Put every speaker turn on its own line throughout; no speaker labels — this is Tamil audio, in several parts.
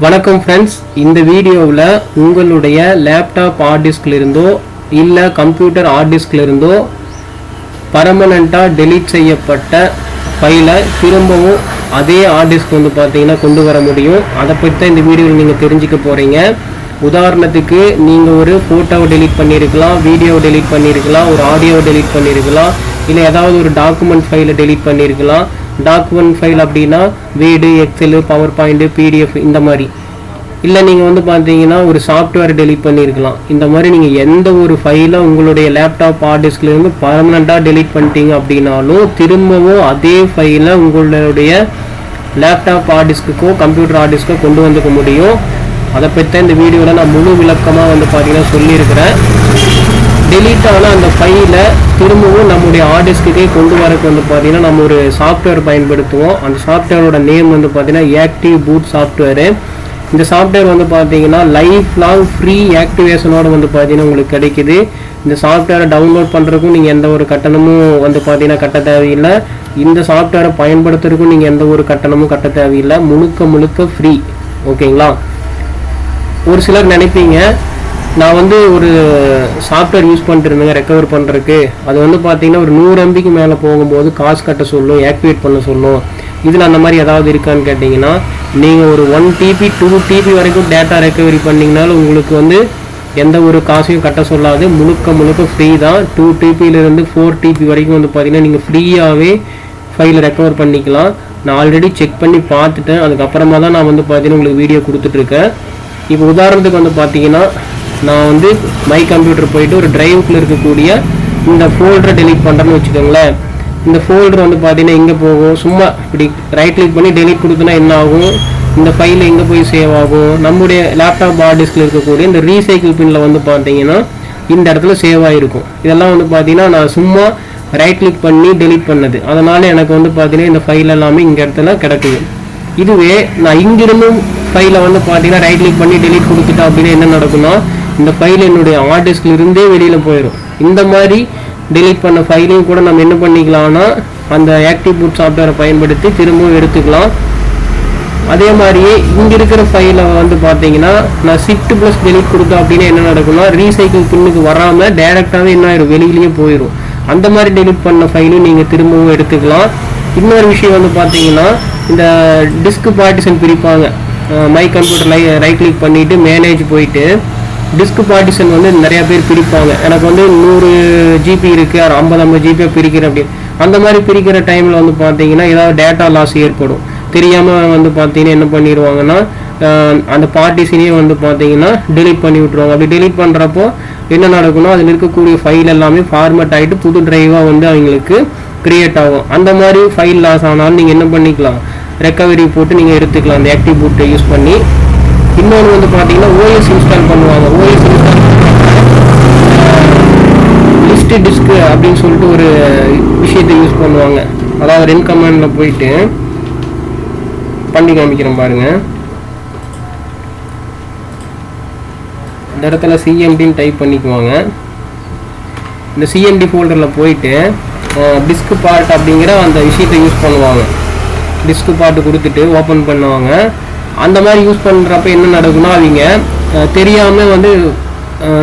வணக்கம் ஃப்ரெண்ட்ஸ், இந்த வீடியோவில் உங்களுடைய லேப்டாப் ஹார்ட் டிஸ்கில் இருந்தோ இல்லை கம்ப்யூட்டர் ஹார்ட் டிஸ்கில் இருந்தோ பர்மனெண்ட்டாக டெலீட் செய்யப்பட்ட ஃபைலை திரும்பவும் அதே ஹார்ட் டிஸ்க் பார்த்தீங்கன்னா கொண்டு வர முடியும். அதை பற்றி தான் இந்த வீடியோவில் நீங்கள் தெரிஞ்சுக்க போகிறீங்க. உதாரணத்துக்கு நீங்கள் ஒரு ஃபோட்டோவை டெலீட் பண்ணியிருக்கலாம், வீடியோவை டெலீட் பண்ணியிருக்கலாம், ஒரு ஆடியோவை டெலீட் பண்ணியிருக்கலாம், இல்லை ஏதாவது ஒரு டாக்குமெண்ட் ஃபைலை டெலீட் பண்ணியிருக்கலாம். டாக்குமெண்ட் ஃபைல் அப்படின்னா Word, Excel, PowerPoint, PDF இந்த மாதிரி. இல்லை நீங்கள் பார்த்தீங்கன்னா ஒரு சாஃப்ட்வேர் டெலீட் பண்ணியிருக்கலாம். இந்த மாதிரி நீங்கள் எந்த ஒரு ஃபைலை உங்களுடைய லேப்டாப் ஹார்ட் டிஸ்க்லேருந்து பர்மனெண்ட்டாக டெலீட் பண்ணிட்டீங்க அப்படின்னாலும் திரும்பவும் அதே ஃபைலை உங்களுடைய லேப்டாப் ஹார்ட் டிஸ்க்குக்கோ கம்ப்யூட்டர் ஹார்ட் டிஸ்க்கோ கொண்டு வந்துக்க முடியும். அதை பற்றி இந்த வீடியோவில் நான் முழு விளக்கமாக பார்த்தீங்கன்னா சொல்லியிருக்கிறேன். டெலீட் ஆனால் அந்த ஃபைலை திரும்பவும் நம்முடைய ஹார்ட் டிஸ்க்குக்கே கொண்டு வரக்கு பார்த்தீங்கன்னா நம்ம ஒரு சாஃப்ட்வேர் பயன்படுத்துவோம். அந்த சாஃப்ட்வேரோட நேம் பார்த்தீங்கன்னா ஆக்டிவ் பூட் சாஃப்ட்வேரு. இந்த சாஃப்ட்வேர் பார்த்தீங்கன்னா லைஃப் லாங் ஃப்ரீ ஆக்டிவேஷனோடு பார்த்தீங்கன்னா உங்களுக்கு கிடைக்குது. இந்த சாஃப்ட்வேரை டவுன்லோட் பண்ணுறதுக்கும் நீங்கள் எந்த ஒரு கட்டணமும் பார்த்தீங்கன்னா கட்ட தேவையில்லை. இந்த சாஃப்ட்வேரை பயன்படுத்துறதுக்கும் நீங்கள் எந்த ஒரு கட்டணமும் கட்ட தேவையில்லை. முழுக்க ஃப்ரீ. ஓகேங்களா? ஒரு சிலர் நினைப்பீங்க, நான் ஒரு சாஃப்ட்வேர் யூஸ் பண்ணிட்டு இருந்தேங்க ரெக்கவர் பண்ணுறதுக்கு, அது பார்த்தீங்கன்னா ஒரு 100 MB மேலே போகும்போது காசு கட்ட சொல்லும், ஆக்டிவேட் பண்ண சொல்லும். இதில் அந்த மாதிரி ஏதாவது இருக்கான்னு கேட்டிங்கன்னா, நீங்கள் ஒரு 1 TB 2 TB வரைக்கும் டேட்டா ரெக்கவரி பண்ணிங்கனாலும் உங்களுக்கு எந்த ஒரு காசையும் கட்ட சொல்லாது. முழுக்க ஃப்ரீ தான். 2 TBலேருந்து 4 TB வரைக்கும் பார்த்தீங்கன்னா நீங்கள் ஃப்ரீயாகவே ஃபைலை ரெக்கவர் பண்ணிக்கலாம். நான் ஆல்ரெடி செக் பண்ணி பார்த்துட்டேன். அதுக்கப்புறமா தான் நான் பார்த்தீங்கன்னா உங்களுக்கு வீடியோ கொடுத்துட்ருக்கேன். இப்போ உதாரணத்துக்கு பார்த்தீங்கன்னா நான் மை கம்ப்யூட்டர் போயிட்டு ஒரு டிரைவுக்குள்ளே இருக்கக்கூடிய இந்த ஃபோல்டரை டெலீட் பண்ணுறேன்னு வச்சுக்கோங்களேன். இந்த ஃபோல்டர் பார்த்தீங்கன்னா எங்கே போகும், சும்மா இப்படி ரைட் கிளிக் பண்ணி டெலீட் கொடுத்தனா என்ன ஆகும், இந்த ஃபைல் எங்கே போய் சேவ் ஆகும், நம்முடைய லேப்டாப் ஹார்ட் டிஸ்கில் இருக்கக்கூடிய இந்த ரீசைக்கிள் பின்னில் பார்த்தீங்கன்னா இந்த இடத்துல சேவ் ஆகிருக்கும். இதெல்லாம் பார்த்தீங்கன்னா நான் சும்மா ரைட் கிளிக் பண்ணி டெலீட் பண்ணது. அதனால் எனக்கு பார்த்தீங்கன்னா இந்த ஃபைல் எல்லாமே இங்கே இடத்துல கிடக்குது. இதுவே நான் இங்கிருந்தும் ஃபைலை பார்த்தீங்கன்னா ரைட் கிளிக் பண்ணி டெலீட் கொடுத்துட்டா அப்படின்னா என்ன நடக்கும்னா, இந்த ஃபைல் என்னுடைய ஹார்ட் டிஸ்கில் இருந்தே வெளியில் போயிடும். இந்த மாதிரி டெலீட் பண்ண ஃபைலையும் கூட நம்ம என்ன பண்ணிக்கலாம்னா அந்த ஆக்டிவ் பூட் சாஃப்ட்வேரை பயன்படுத்தி திரும்பவும் எடுத்துக்கலாம். அதே மாதிரியே இங்கே இருக்கிற ஃபைலை பார்த்தீங்கன்னா நான் ஷிஃப்ட் ப்ளஸ் டெலீட் கொடுத்தோம் அப்படின்னா என்ன நடக்கும்னா ரீசைக்கிள் பின்னுக்கு வராமல் டேரெக்டாகவே என்ன ஆயிரும், வெளியிலேயே போயிடும். அந்த மாதிரி டெலீட் பண்ண ஃபைலும் நீங்கள் திரும்பவும் எடுத்துக்கலாம். இன்னொரு விஷயம் பார்த்தீங்கன்னா இந்த டிஸ்க் பார்ட்டிஷன் பிரிப்பாங்க. மை கம்ப்யூட்டர் ரைட் கிளிக் பண்ணிவிட்டு மேனேஜ் போயிட்டு டிஸ்க் பார்ட்டிஷன் நிறையா பேர் பிரிப்பாங்க. எனக்கு 100 GB இருக்குது, 50 GB பிரிக்கிறேன் அப்படின்னு. அந்த மாதிரி பிரிக்கிற டைமில் பார்த்தீங்கன்னா ஏதாவது டேட்டா லாஸ் ஏற்படும். தெரியாமல் பார்த்தீங்கன்னா என்ன பண்ணிடுவாங்கன்னா அந்த பார்ட்டிஷனையே பார்த்தீங்கன்னா டெலீட் பண்ணி விட்ருவாங்க. அப்படி டெலீட் பண்ணுறப்போ என்ன நடக்கும்னா அதில் இருக்கக்கூடிய ஃபைல் எல்லாமே ஃபார்மேட் ஆகிட்டு புது ட்ரைவாக அவங்களுக்கு க்ரியேட் ஆகும். அந்த மாதிரி ஃபைல் லாஸ் ஆனாலும் நீங்கள் என்ன பண்ணிக்கலாம், ரெக்கவரி போட்டு நீங்கள் எடுத்துக்கலாம் அந்த ஆக்டிவ் பூட்டை யூஸ் பண்ணி. இன்னொன்று பார்த்தீங்கன்னா ஓஎஸ் இன்ஸ்டால் பண்ணுவாங்க. ஓஎஸ் இன்ஸ்டால் லிஸ்ட் டிஸ்க் அப்படின்னு சொல்லிட்டு ஒரு விஷயத்தை யூஸ் பண்ணுவாங்க. அதாவது ரென் கமாண்டில் போயிட்டு பண்ணி காமிக்கிறேன் பாருங்க. இந்த இடத்துல சிஎம்டின்னு டைப் பண்ணிக்குவாங்க. இந்த சிஎம்டி ஃபோல்டரில் போயிட்டு டிஸ்க் பார்ட் அப்படிங்கிற அந்த விஷயத்தை யூஸ் பண்ணுவாங்க. டிஸ்க் பார்ட்டு கொடுத்துட்டு ஓப்பன் பண்ணுவாங்க. அந்த மாதிரி யூஸ் பண்ணுறப்ப என்ன நடக்கும்னா அவங்க தெரியாமல்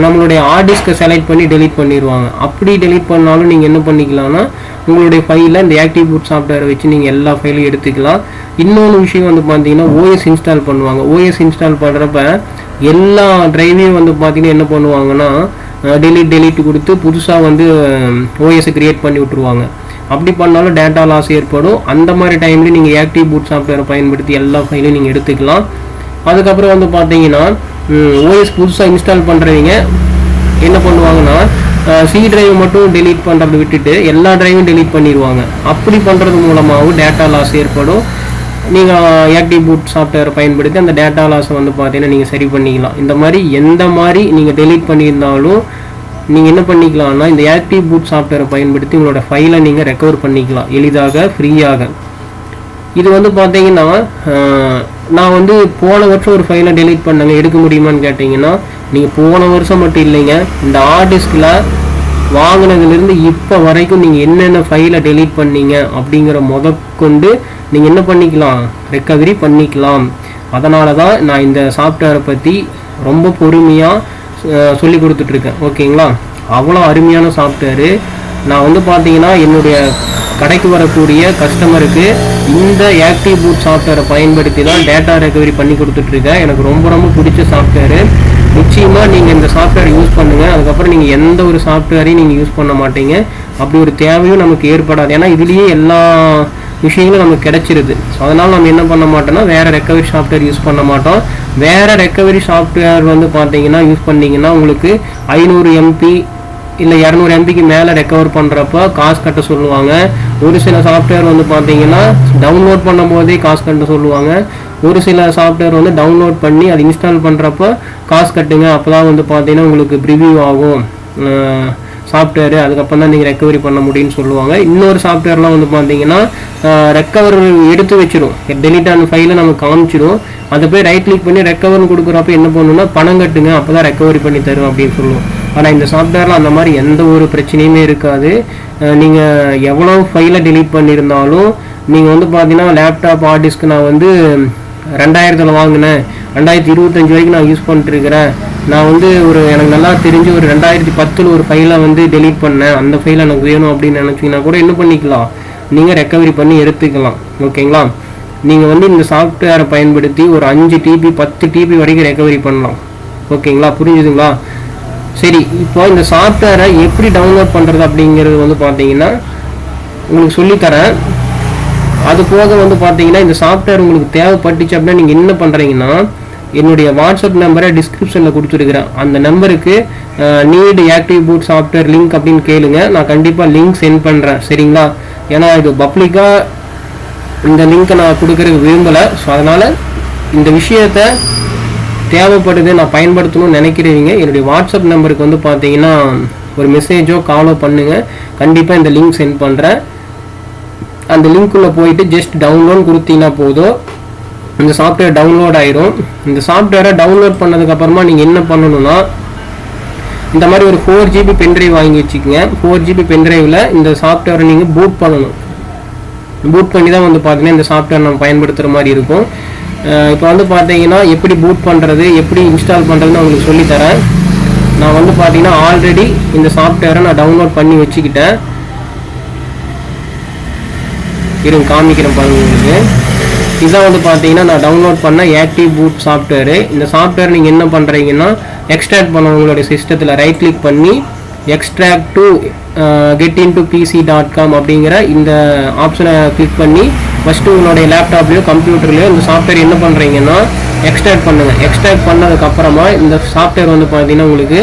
நம்மளுடைய ஹார்ட் டிஸ்கை செலக்ட் பண்ணி டெலீட் பண்ணிடுவாங்க. அப்படி டெலீட் பண்ணாலும் நீங்கள் என்ன பண்ணிக்கலாம்னா உங்களுடைய ஃபைலில் இந்த ஆக்டிவ் பூட் சாஃப்ட்வேரை வச்சு நீங்கள் எல்லா ஃபைலையும் எடுத்துக்கலாம். இன்னொன்று விஷயம் பார்த்தீங்கன்னா ஓஎஸ் இன்ஸ்டால் பண்ணுவாங்க. ஓஎஸ் இன்ஸ்டால் பண்ணுறப்ப எல்லா ட்ரைவையும் பார்த்தீங்கன்னா என்ன பண்ணுவாங்கன்னா டெலீட் கொடுத்து புதுசாக ஓஎஸை க்ரியேட் பண்ணி விட்ருவாங்க. அப்படி பண்ணாலும் டேட்டா லாஸ் ஏற்படும். அந்த மாதிரி டைமில் நீங்கள் ஆக்டிவ் பூட் சாஃப்ட்வேரை பயன்படுத்தி எல்லா ஃபைலையும் நீங்கள் எடுத்துக்கலாம். அதுக்கப்புறம் பார்த்தீங்கன்னா ஓஎஸ் புதுசாக இன்ஸ்டால் பண்ணுறவங்க என்ன பண்ணுவாங்கன்னா சி டிரைவை மட்டும் டெலீட் பண்ணுறதை விட்டுட்டு எல்லா டிரைவும் டெலீட் பண்ணிடுவாங்க. அப்படி பண்ணுறது மூலமாகவும் டேட்டா லாஸ் ஏற்படும். நீங்கள் ஆக்டிவ் பூட் சாஃப்ட்வேரை பயன்படுத்தி அந்த டேட்டா லாஸை பார்த்தீங்கன்னா நீங்கள் சரி பண்ணிக்கலாம். இந்த மாதிரி எந்த மாதிரி நீங்கள் டெலீட் பண்ணியிருந்தாலும் நீங்கள் என்ன பண்ணிக்கலாம்னா இந்த ஆக்டிவ் பூட் சாஃப்ட்வேரை பயன்படுத்தி உங்களோட ஃபைலை நீங்கள் ரெக்கவர் பண்ணிக்கலாம் எளிதாக, ஃப்ரீயாக. இது பார்த்தீங்கன்னா நான் போன வருஷம் ஒரு ஃபைலை டெலீட் பண்ணங்க, எடுக்க முடியுமான்னு கேட்டிங்கன்னா நீங்கள் போன வருஷம் மட்டும் இல்லைங்க, இந்த ஹார்ட் டிஸ்கில் வாங்கினதுலேருந்து இப்போ வரைக்கும் நீங்கள் என்னென்ன ஃபைலை டெலீட் பண்ணீங்க அப்படிங்கிற முதற்கொண்டு நீங்கள் என்ன பண்ணிக்கலாம், ரெக்கவரி பண்ணிக்கலாம். அதனால தான் நான் இந்த சாஃப்ட்வேரை பற்றி ரொம்ப பொறுமையாக சொல்லி கொடுத்துட்ருக்கேன். ஓகேங்களா, அவ்வளோ அருமையான சாஃப்ட்வேரு. நான் வந்து பார்த்தீங்கன்னா என்னுடைய கடைக்கு வரக்கூடிய கஸ்டமருக்கு இந்த ஆக்டிவ் பூட் சாஃப்ட்வேரை பயன்படுத்தி தான் டேட்டா ரெக்கவரி பண்ணி கொடுத்துட்ருக்கேன். எனக்கு ரொம்ப ரொம்ப பிடிச்ச சாஃப்ட்வேரு. நிச்சயமாக நீங்கள் இந்த சாஃப்ட்வேர் யூஸ் பண்ணுங்கள். அதுக்கப்புறம் நீங்கள் எந்த ஒரு சாஃப்ட்வேரையும் நீங்கள் யூஸ் பண்ண மாட்டீங்க. அப்படி ஒரு தேவையும் நமக்கு ஏற்படாது. ஏன்னா இதுலேயே எல்லா விஷயங்களும் நமக்கு கிடைச்சிருது. ஸோ அதனால் நம்ம என்ன பண்ண மாட்டோம்னா வேறு ரெக்கவரி சாஃப்ட்வேர் யூஸ் பண்ண மாட்டோம். வேறு ரெக்கவரி சாஃப்ட்வேர் வந்து பார்த்தீங்கன்னா யூஸ் பண்ணிங்கன்னா உங்களுக்கு 500 MB இல்லை 200 MBக்கு மேலே ரெக்கவர் பண்ணுறப்ப காசு கட்ட சொல்லுவாங்க. ஒரு சில சாஃப்ட்வேர் வந்து பார்த்தீங்கன்னா டவுன்லோட் பண்ணும் போதே காசு கட்ட சொல்லுவாங்க. ஒரு சில சாஃப்ட்வேர் வந்து டவுன்லோட் பண்ணி அது இன்ஸ்டால் பண்ணுறப்ப காசு கட்டுங்க, அப்போ தான் வந்து பார்த்தீங்கன்னா உங்களுக்கு ப்ரிவியூ ஆகும் சாஃப்ட்வேரு, அதுக்கப்புறம் தான் நீங்கள் ரெக்கவரி பண்ண முடியும்னு சொல்லுவாங்க. இன்னொரு சாஃப்ட்வேர்லாம் வந்து பார்த்தீங்கன்னா ரெக்கவர் எடுத்து வச்சிடும், டெலிட் ஆன ஃபைலை நமக்கு காமிச்சிடும். அதை போய் ரைட் கிளிக் பண்ணி ரெக்கவர்னு கொடுக்குறப்ப என்ன பண்ணணும்னா பணம் கட்டுங்க, அப்போ தான் ரெக்கவரி பண்ணி தரும் அப்படின்னு சொல்லுவோம். ஆனால் இந்த சாஃப்ட்வேரில் அந்த மாதிரி எந்த ஒரு பிரச்சனையுமே இருக்காது. நீங்கள் எவ்வளோ ஃபைலை டெலீட் பண்ணியிருந்தாலும் நீங்கள் வந்து பார்த்தீங்கன்னா லேப்டாப் ஹார்ட் டிஸ்க் நான் வந்து 2000 வாங்கினேன், 2025 வரைக்கும் நான் யூஸ் பண்ணிட்டுருக்கிறேன், நான் வந்து எனக்கு நல்லா தெரிஞ்சு ஒரு 2010 ஒரு ஃபைலை வந்து டெலீட் பண்ணேன், அந்த ஃபைலை எனக்கு வேணும் அப்படின்னு நினச்சிங்கன்னா கூட என்ன பண்ணிக்கலாம், நீங்கள் ரெக்கவரி பண்ணி எடுத்துக்கலாம். ஓகேங்களா, நீங்கள் வந்து இந்த சாஃப்ட்வேரை பயன்படுத்தி ஒரு 5 TB 10 TB வரைக்கும் ரெக்கவரி பண்ணலாம். ஓகேங்களா, புரிஞ்சுதுங்களா? சரி, இப்போ இந்த சாஃப்ட்வேரை எப்படி டவுன்லோட் பண்ணுறது அப்படிங்கிறது வந்து பார்த்தீங்கன்னா உங்களுக்கு சொல்லித்தரேன். அது போக வந்து பார்த்தீங்கன்னா இந்த சாஃப்ட்வேர் உங்களுக்கு தேவைப்பட்டுச்சு அப்படின்னா நீங்கள் என்ன பண்ணுறீங்கன்னா என்னுடைய வாட்ஸ்அப் நம்பரை டிஸ்கிரிப்ஷனில் கொடுத்துருக்குறேன். அந்த நம்பருக்கு need active boot software link அப்படின்னு கேளுங்க. நான் கண்டிப்பாக லிங்க் சென்ட் பண்ணுறேன். சரிங்களா, ஏன்னா இது பப்ளிக்காக இந்த லிங்க்கை நான் கொடுக்கறதுக்கு விரும்பலை. ஸோ அதனால் இந்த விஷயத்தை தேவைப்படுது நான் பயன்படுத்தணும்னு நினைக்கிறீங்க, என்னுடைய வாட்ஸ்அப் நம்பருக்கு வந்து பார்த்தீங்கன்னா ஒரு மெசேஜோ காலோ பண்ணுங்கள். கண்டிப்பாக இந்த லிங்க் சென்ட் பண்ணுறேன். அந்த லிங்க்குள்ளே போயிட்டு ஜஸ்ட் டவுன்லோட் கொடுத்தீங்கன்னா போதும், இந்த சாஃப்ட்வேர் டவுன்லோட் ஆயிரும். இந்த சாஃப்ட்வேரை டவுன்லோட் பண்ணதுக்கப்புறமா நீங்கள் என்ன பண்ணணும்னா இந்த மாதிரி ஒரு 4 GB பென்ட்ரைவ் வாங்கி வச்சுக்கோங்க. 4 GB பென்ட்ரைவில் இந்த சாஃப்ட்வேரை நீங்கள் பூட் பண்ணணும். பூட் பண்ணி தான் வந்து பார்த்தீங்கன்னா இந்த சாஃப்ட்வேர் நம்ம பயன்படுத்துகிற மாதிரி இருக்கும். இப்போ வந்து பார்த்தீங்கன்னா எப்படி பூட் பண்ணுறது, எப்படி இன்ஸ்டால் பண்ணுறதுன்னு உங்களுக்கு சொல்லித்தரேன். நான் வந்து பார்த்தீங்கன்னா ஆல்ரெடி இந்த சாஃப்ட்வேரை நான் டவுன்லோட் பண்ணி வச்சுக்கிட்டேன். இருங்க காமிக்கிறேன் பாருங்க உங்களுக்கு. இதுதான் வந்து பார்த்தீங்கன்னா நான் டவுன்லோட் பண்ண ஆக்டிவ் பூட் சாஃப்ட்வேரு. இந்த சாஃப்ட்வேர் நீங்கள் என்ன பண்ணுறீங்கன்னா எக்ஸ்ட்ராக்ட் பண்ண உங்களுடைய சிஸ்டத்தில் ரைட் கிளிக் பண்ணி எக்ஸ்ட்ராக்ட் டு getintoPC.com அப்படிங்கிற இந்த ஆப்ஷனை கிளிக் பண்ணி ஃபஸ்ட்டு உங்களுடைய லேப்டாப்லேயோ கம்ப்யூட்டர்லையோ இந்த சாஃப்ட்வேர் என்ன பண்ணுறீங்கன்னா எக்ஸ்ட்ராக்ட் பண்ணுங்கள். எக்ஸ்ட்ராக்ட் பண்ணதுக்கப்புறமா இந்த சாஃப்ட்வேர் வந்து பார்த்தீங்கன்னா உங்களுக்கு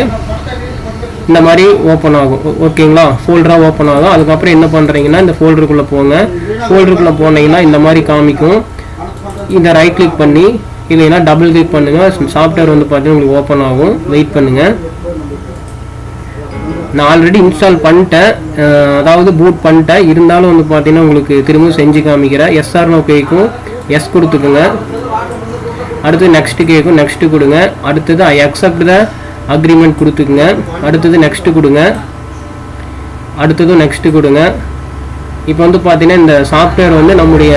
இந்த மாதிரி ஓப்பன் ஆகும். ஓகேங்களா, ஃபோல்டராக ஓப்பன் ஆகும். அதுக்கப்புறம் என்ன பண்ணுறீங்கன்னா இந்த ஃபோல்டருக்குள்ளே போங்க. ஃபோல்டருக்குள்ளே போனீங்கன்னா இந்த மாதிரி காமிக்கும். இதை ரைட் கிளிக் பண்ணி இல்லைன்னா டபுள் கிளிக் பண்ணுங்கள். சாஃப்ட்வேர் வந்து பார்த்தீங்கன்னா உங்களுக்கு ஓப்பன் ஆகும். வெயிட் பண்ணுங்கள். நான் ஆல்ரெடி இன்ஸ்டால் பண்ணிட்டேன், அதாவது பூட் பண்ணிட்டேன். இருந்தாலும் வந்து பார்த்தீங்கன்னா உங்களுக்கு திரும்பவும் செஞ்சு காமிக்கிறேன். எஸ்ஆர்னோ கேட்கும், எஸ் கொடுத்துக்குங்க. அடுத்து நெக்ஸ்ட்டு கேட்கும், நெக்ஸ்ட்டு கொடுங்க. அடுத்தது ஐ அக்செப்ட் த அக்ரிமெண்ட் கொடுத்துக்குங்க. அடுத்தது நெக்ஸ்ட்டு கொடுங்க. அடுத்ததும் நெக்ஸ்ட்டு கொடுங்க. இப்போ வந்து பார்த்தீங்கன்னா இந்த சாஃப்ட்வேர் வந்து நம்முடைய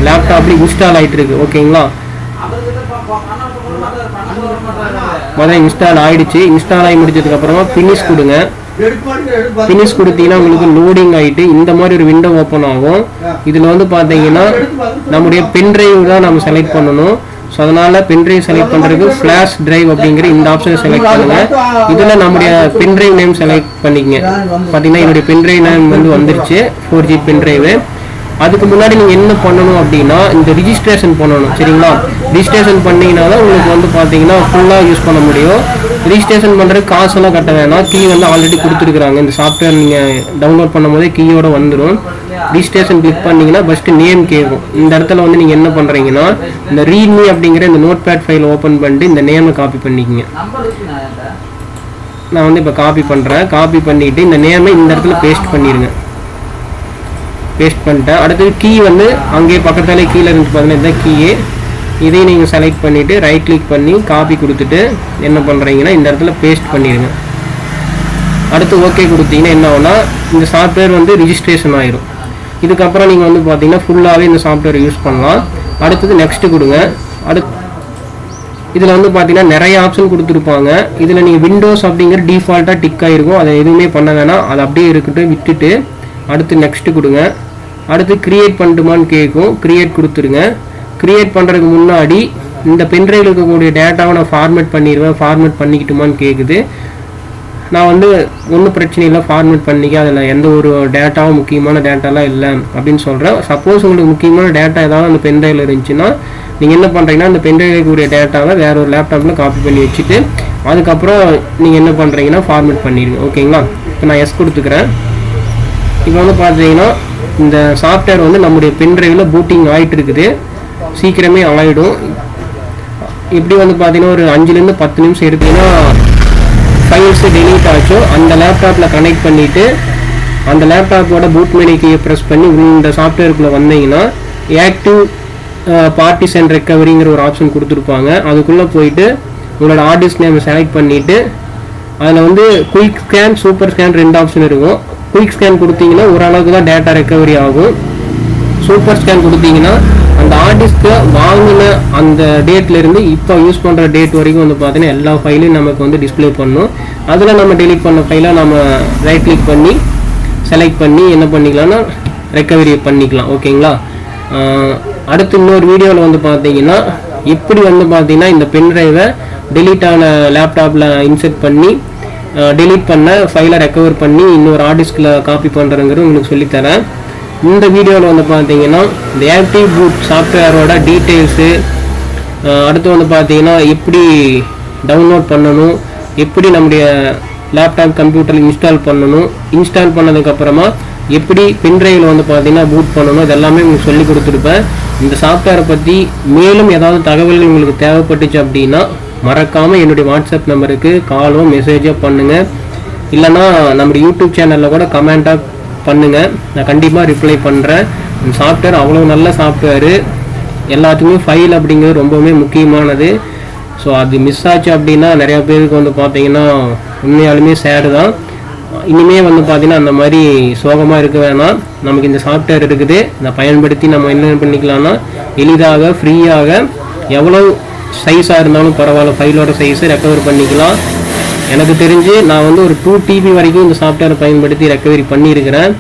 லேப்டாப்ல இன்ஸ்டால் ஆகிட்டு இருக்கு. ஓகேங்களா, முதல்ல இன்ஸ்டால் ஆகிடுச்சு. இன்ஸ்டால் ஆகி முடிச்சதுக்கப்புறமா ஃபினிஷ் கொடுங்க. ஃபினிஷ் கொடுத்தீங்கன்னா உங்களுக்கு லோடிங் ஆகிட்டு இந்த மாதிரி ஒரு விண்டோ ஓப்பன் ஆகும். இதில் வந்து பார்த்தீங்கன்னா நம்முடைய பென்ட்ரைவ் தான் நம்ம செலக்ட் பண்ணணும். ஸோ அதனால் பென்ட்ரைவ் செலக்ட் பண்ணுறதுக்கு ஃப்ளாஷ் டிரைவ் அப்படிங்கிற இந்த ஆப்ஷனை செலக்ட் பண்ணுங்கள். இதில் நம்முடைய பென்ட்ரைவ் நேம் செலக்ட் பண்ணிக்கங்க. பார்த்தீங்கன்னா என்னுடைய பென்ட்ரைவ் நேம் வந்து வந்துருச்சு, 4 GB பென்ட்ரைவு. அதுக்கு முன்னாடி நீங்கள் என்ன பண்ணணும் அப்படின்னா இந்த ரிஜிஸ்ட்ரேஷன் பண்ணணும். சரிங்களா, ரிஜிஸ்ட்ரேஷன் பண்ணிங்கன்னா தான் உங்களுக்கு வந்து பார்த்தீங்கன்னா ஃபுல்லாக யூஸ் பண்ண முடியும். ரிஜிஸ்ட்ரேஷன் பண்ணுறதுக்கு காசெல்லாம் கட்ட வேணாம். கீ வந்து ஆல்ரெடி கொடுத்துருக்குறாங்க. இந்த சாஃப்ட்வேர் நீங்கள் டவுன்லோட் பண்ணும் போதே கீயோட வந்துடும். ரிஜிஸ்ட்ரேஷன் கிளிக் பண்ணிங்கன்னா ஃபஸ்ட்டு நேம் கேட்கும். இந்த இடத்துல வந்து நீங்கள் என்ன பண்ணுறீங்கன்னா இந்த ரீட்மி அப்படிங்கிற இந்த நோட் பேட் ஃபைல் ஓப்பன் பண்ணிட்டு இந்த நேமை காப்பி பண்ணிக்கங்க. நான் வந்து இப்போ காப்பி பண்ணுறேன். காப்பி பண்ணிவிட்டு இந்த நேமை இந்த இடத்துல பேஸ்ட் பண்ணிடுங்க. பேஸ்ட் பண்ணிட்டேன். அடுத்தது கீ வந்து அங்கேயே பக்கத்தாலே கீழே இருந்து பார்த்தீங்கன்னா இதுதான் கீயே. இதையும் நீங்கள் செலக்ட் பண்ணிவிட்டு ரைட் கிளிக் பண்ணி காப்பி கொடுத்துட்டு என்ன பண்ணுறீங்கன்னா இந்த இடத்துல பேஸ்ட் பண்ணிடுங்க. அடுத்து ஓகே கொடுத்தீங்கன்னா என்ன ஆகும்னா இந்த சாஃப்ட்வேர் வந்து ரிஜிஸ்ட்ரேஷன் ஆயிரும். இதுக்கப்புறம் நீங்கள் வந்து பார்த்தீங்கன்னா ஃபுல்லாகவே இந்த சாஃப்ட்வேர் யூஸ் பண்ணலாம். அடுத்தது நெக்ஸ்ட்டு கொடுங்க. இதில் வந்து பார்த்தீங்கன்னா நிறைய ஆப்ஷன் கொடுத்துருப்பாங்க. இதில் நீங்கள் விண்டோஸ் அப்படிங்கிற டிஃபால்ட்டாக டிக் ஆகிருக்கும், அதை எதுவுமே பண்ண வேணாம், அது அப்படியே இருக்கட்டும், விட்டுட்டு அடுத்து நெக்ஸ்ட்டு கொடுங்க. அடுத்து க்ரியேட் பண்ணட்டுமான்னு கேட்கும், க்ரியேட் கொடுத்துருங்க. க்ரியேட் பண்ணுறதுக்கு முன்னாடி இந்த பென்ட்ரைவில் இருக்கக்கூடிய டேட்டாவை நான் ஃபார்மேட் பண்ணிடுவேன், ஃபார்மேட் பண்ணிக்கிட்டுமான்னு கேட்குது. நான் வந்து ஒன்றும் பிரச்சனை இல்லை, ஃபார்மேட் பண்ணிக்க, அதில் எந்த ஒரு டேட்டாவும் முக்கியமான டேட்டாலாம் இல்லை அப்படின்னு சொல்கிறேன். சப்போஸ் உங்களுக்கு முக்கியமான டேட்டா ஏதாவது அந்த பென்ட்ரைவில் இருந்துச்சுன்னா நீங்கள் என்ன பண்ணுறீங்கன்னா அந்த பென்ட்ரைவில் இருக்கக்கூடிய டேட்டாவை வேறு ஒரு லேப்டாப்பில் காப்பி பண்ணி வச்சுட்டு அதுக்கப்புறம் நீங்கள் என்ன பண்ணுறீங்கன்னா ஃபார்மேட் பண்ணிடுங்க. ஓகேங்களா? இப்போ நான் எஸ் கொடுத்துக்கிறேன். இப்போ வந்து பார்த்தீங்கன்னா இந்த சாஃப்ட்வேர் வந்து நம்முடைய பென்ட்ரைவில் பூட்டிங் ஆகிட்டு இருக்குது, சீக்கிரமே ஆகிடும். எப்படி வந்து பார்த்தீங்கன்னா ஒரு 5லேருந்து 10 நிமிஷம் எடுத்தீங்கன்னா ஃபைல்ஸு டெலீட் ஆச்சோ அந்த லேப்டாப்பில் கனெக்ட் பண்ணிவிட்டு அந்த லேப்டாப்போட பூட் மெனு கீயை ப்ரெஸ் பண்ணி இந்த சாஃப்ட்வேருக்குள்ளே வந்தீங்கன்னா ஆக்டிவ் பார்ட்டிஷன் ரெக்கவரிங்கிற ஒரு ஆப்ஷன் கொடுத்துருப்பாங்க. அதுக்குள்ளே போயிட்டு உங்களோட ஹார்ட் டிஸ்க் நேம் செலக்ட் பண்ணிவிட்டு அதில் வந்து quick scan, super scan 2 option இருக்கும். குயிக் ஸ்கேன் கொடுத்தீங்கன்னா ஓரளவுக்கு தான் டேட்டா ரெக்கவரி ஆகும். சூப்பர் ஸ்கேன் கொடுத்தீங்கன்னா அந்த ஹார்ட் டிஸ்க்கை வாங்கின அந்த டேட்லேருந்து இப்போ யூஸ் பண்ணுற டேட் வரைக்கும் வந்து பார்த்தீங்கன்னா எல்லா ஃபைலையும் நமக்கு வந்து டிஸ்பிளே பண்ணும். அதில் நம்ம டெலிட் பண்ண ஃபைலை நம்ம ரைட் கிளிக் பண்ணி செலக்ட் பண்ணி என்ன பண்ணிக்கலாம்னா ரெக்கவரி பண்ணிக்கலாம். ஓகேங்களா? அடுத்து இன்னொரு வீடியோவில் வந்து பார்த்தீங்கன்னா எப்படி வந்து பார்த்தீங்கன்னா இந்த பென்ட்ரைவை டெலீட் ஆன லேப்டாப்பில் இன்செர்ட் பண்ணி டெலீட் பண்ண ஃபைலை ரெக்கவர் பண்ணி இன்னொரு ஹார்ட் டிஸ்கில் காப்பி பண்ணுறங்கிறது உங்களுக்கு சொல்லித்தரேன். இந்த வீடியோவில் வந்து பார்த்தீங்கன்னா இந்த ஆக்டிவ் பூட் சாஃப்ட்வேரோட டீட்டெயில்ஸு, அடுத்து வந்து பார்த்தீங்கன்னா எப்படி டவுன்லோட் பண்ணணும், எப்படி நம்முடைய லேப்டாப் கம்ப்யூட்டரில் இன்ஸ்டால் பண்ணணும், இன்ஸ்டால் பண்ணதுக்கப்புறமா எப்படி பென்ட்ரைவில் வந்து பார்த்தீங்கன்னா பூட் பண்ணணும், இதெல்லாமே உங்களுக்கு சொல்லி கொடுத்துருப்பேன். இந்த சாஃப்ட்வேரை பற்றி மேலும் ஏதாவது தகவல்கள் உங்களுக்கு தேவைப்பட்டுச்சு அப்படின்னா மறக்காமல் என்னுடைய வாட்ஸ்அப் நம்பருக்கு காலோ மெசேஜோ பண்ணுங்கள். இல்லைனா நம்முடைய யூடியூப் சேனலில் கூட கமெண்ட்டாக பண்ணுங்கள், நான் கண்டிப்பாக ரிப்ளை பண்ணுறேன். இந்த சாஃப்ட்வேர் அவ்வளோ நல்ல சாஃப்ட்வேரு, எல்லாத்துக்குமே ஃபைல் அப்படிங்கிறது ரொம்பவுமே முக்கியமானது. ஸோ அது மிஸ் ஆச்சு அப்படின்னா நிறையா பேருக்கு வந்து பார்த்தீங்கன்னா உண்மையாலுமே சேடு தான். இனிமேல் வந்து பார்த்தீங்கன்னா அந்த மாதிரி சோகமாக இருக்க வேணாம், நமக்கு இந்த சாஃப்ட்வேர் இருக்குது, இதை பயன்படுத்தி நம்ம என்ன பண்ணிக்கலாம்னா எளிதாக ஃப்ரீயாக எவ்வளோ சைஸாக இருந்தாலும் பரவாயில்ல ஃபைலோட சைஸை ரெக்கவர் பண்ணிக்கலாம். எனக்கு தெரிஞ்சு நான் வந்து ஒரு 2 TB வரைக்கும் இந்த சாஃப்ட்வேரை பயன்படுத்தி ரெக்கவரி பண்ணியிருக்கிறேன்.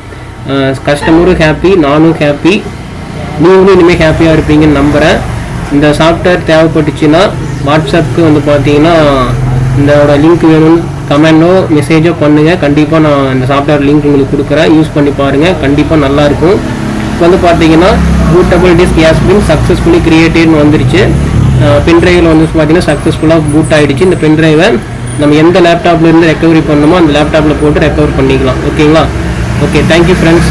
கஸ்டமரும் ஹாப்பி, நானும் ஹாப்பி, நீங்களும் இனிமேல் ஹாப்பியாக இருப்பீங்கன்னு நம்புகிறேன். இந்த சாஃப்ட்வேர் தேவைப்பட்டுச்சுன்னா வாட்ஸ்அப்புக்கு வந்து பார்த்தீங்கன்னா இதோட லிங்க் வேணும்னு கமெண்டோ மெசேஜோ பண்ணுங்கள். கண்டிப்பாக நான் இந்த சாஃப்ட்வேர் லிங்க் உங்களுக்கு கொடுக்குறேன், யூஸ் பண்ணி பாருங்கள், கண்டிப்பாக நல்லாயிருக்கும். இப்போ வந்து பார்த்தீங்கன்னா bootable disk has been successfully கிரியேட்டட்னு வந்துருச்சு. பென்ட்ரைவில் வந்து பார்த்தீங்கன்னா சக்ஸஸ்ஃபுல்லாக பூட் ஆகிடுச்சு. இந்த பென்ட்ரைவை நம்ம எந்த லேப்டாப்லேருந்து ரெக்கவரி பண்ணணுமோ அந்த லேப்டாப்பில் போட்டு ரெக்கவர் பண்ணிக்கலாம். ஓகேங்களா? Okay, thank you friends.